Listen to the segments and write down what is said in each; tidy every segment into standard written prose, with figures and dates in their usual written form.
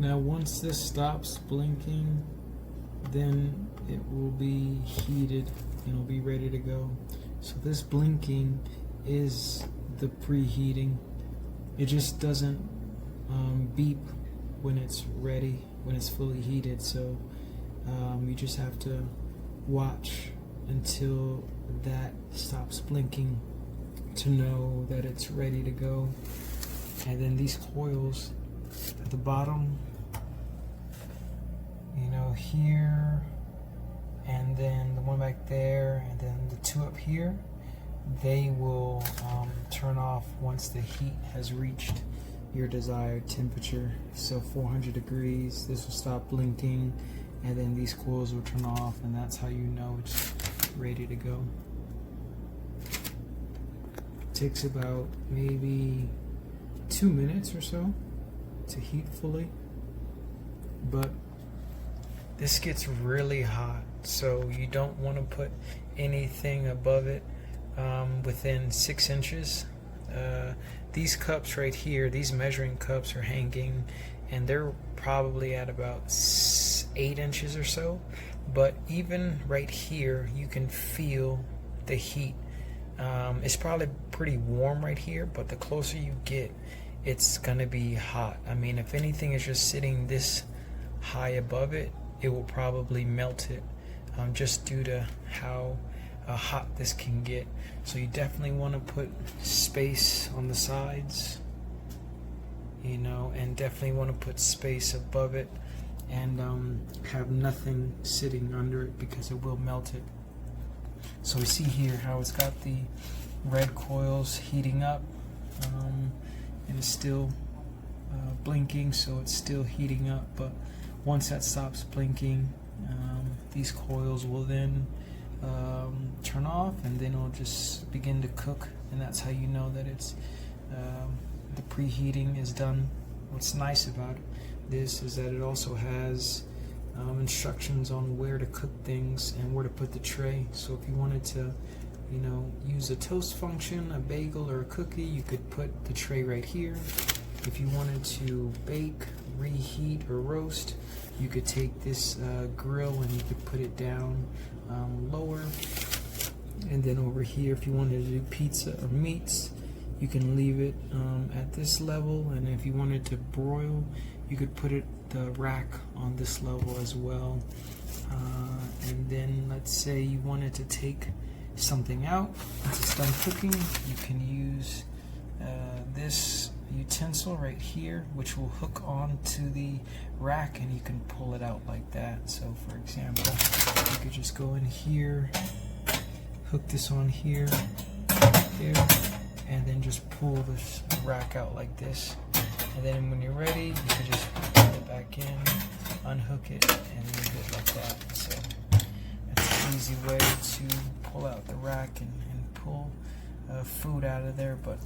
Now once this stops blinking, then it will be heated and it'll be ready to go. So this blinking is the preheating. It just doesn't beep when it's ready, when it's fully heated. So you just have to watch until that stops blinking to know that it's ready to go. And then these coils at the bottom, you know, here, and then the one back there, and then the two up here, they will turn off once the heat has reached your desired temperature. So 400 degrees, this will stop blinking, and then these coils will turn off, and that's how you know it's ready to go. It takes about maybe 2 minutes or so to heat fully, but this gets really hot, so you don't want to put anything above it within 6 inches. These cups right here, these measuring cups are hanging, and they're probably at about 8 inches or so, but even right here you can feel the heat. It's probably pretty warm right here, but the closer you get, it's gonna be hot. I mean, if anything is just sitting this high above it, it will probably melt it, just due to how hot this can get. So you definitely want to put space on the sides, you know, and definitely want to put space above it, and have nothing sitting under it because it will melt it. So we see here how it's got the red coils heating up, and it's still blinking, so it's still heating up. But once that stops blinking, these coils will then turn off, and then it'll just begin to cook, and that's how you know that it's the preheating is done. What's nice about this is that it also has instructions on where to cook things and where to put the tray. So if you wanted to, you know, use a toast function, a bagel, or a cookie, you could put the tray right here. If you wanted to bake, reheat, or roast, you could take this grill and you could put it down lower. And then over here, if you wanted to do pizza or meats, you can leave it at this level. And if you wanted to broil, you could put the rack on this level as well. And then let's say you wanted to take something out once it's done cooking, you can use this utensil right here, which will hook onto the rack, and you can pull it out like that. So for example, you could just go in here, hook this on here, there, and then just pull this rack out like this. And then when you're ready, you can just pull it back in, unhook it, and leave it like that. So that's an easy way to pull out the rack and pull food out of there, but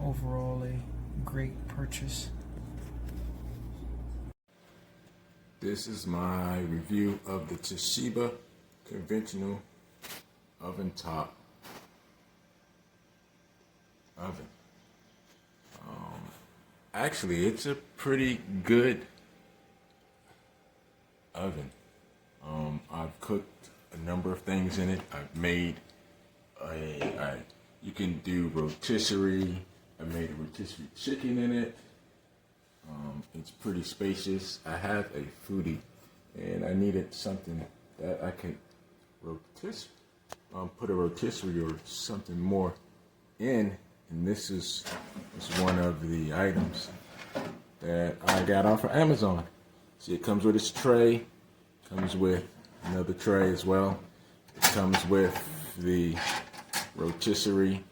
overall a great purchase. This is my review of the Toshiba conventional oven top oven. Actually, it's a pretty good oven. I've cooked a number of things in it. I've made you can do rotisserie. I made a rotisserie chicken in it. It's pretty spacious. I have a foodie, and I needed something that I could put a rotisserie or something more in, and this is one of the items that I got off of Amazon. See, it comes with its tray, comes with another tray as well. It comes with the rotisserie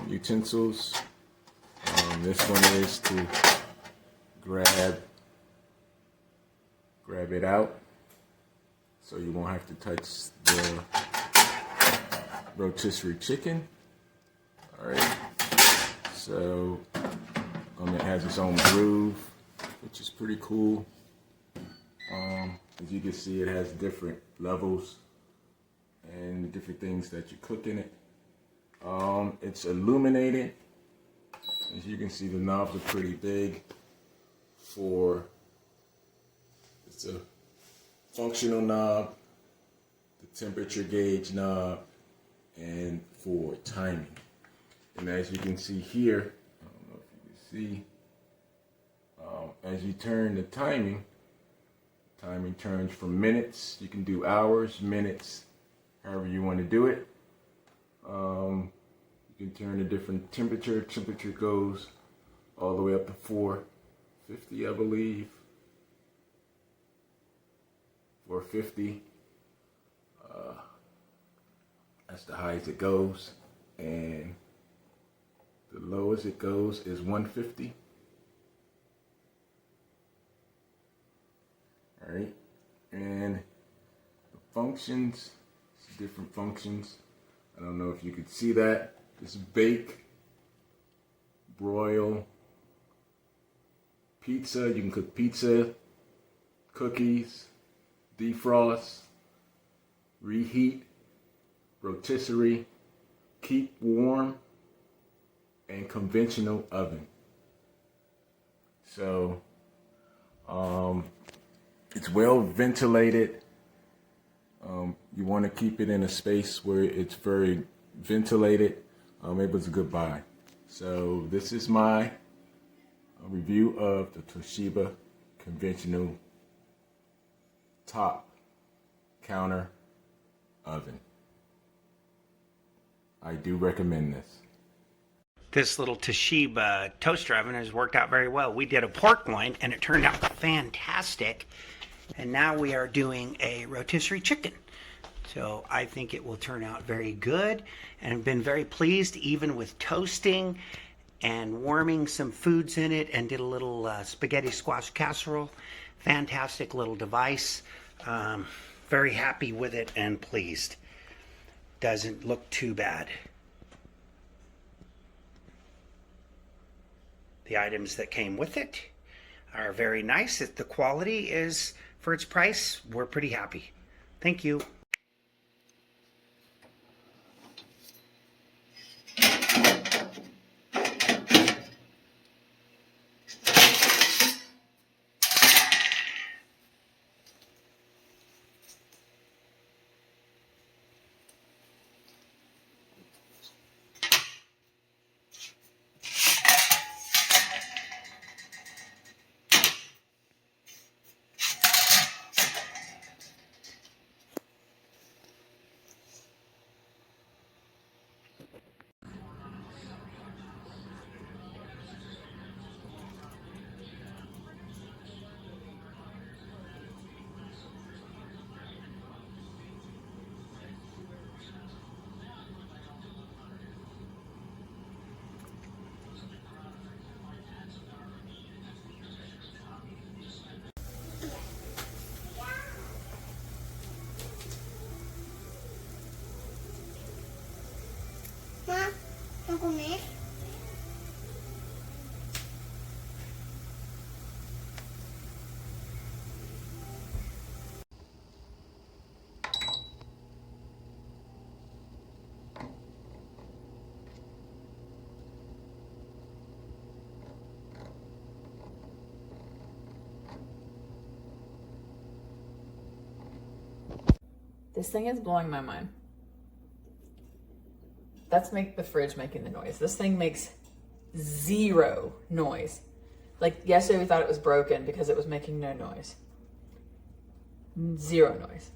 utensils. This one is to grab it out, so you won't have to touch the rotisserie chicken. Alright, so it has its own groove, which is pretty cool. As you can see, it has different levels and different things that you cook in it. It's illuminated. As you can see, the knobs are pretty big. it's a functional knob, the temperature gauge knob, and for timing. And as you can see here, I don't know if you can see, as you turn the timing turns from minutes. You can do hours, minutes, however you want to do it. You can turn a different temperature. Temperature goes all the way up to 450, I believe. 450. That's the highest it goes, and the lowest it goes is 150. All right, and the functions, different functions. I don't know if you could see that. It's bake, broil, pizza. You can cook pizza, cookies, defrost, reheat, rotisserie, keep warm, and conventional oven. So it's well ventilated. You want to keep it in a space where it's very ventilated. It was a good buy. So this is my review of the Toshiba conventional top counter oven. I do recommend this. This little Toshiba toaster oven has worked out very well. We did a pork loin and it turned out fantastic. And now we are doing a rotisserie chicken. So I think it will turn out very good, and I've been very pleased even with toasting and warming some foods in it, and did a little spaghetti squash casserole. Fantastic little device. Very happy with it and pleased. Doesn't look too bad. The items that came with it are very nice. The quality is, for its price, we're pretty happy. Thank you. Comer. This thing is blowing my mind. That's the fridge making the noise. This thing makes zero noise. Like yesterday we thought it was broken because it was making no noise. Zero noise.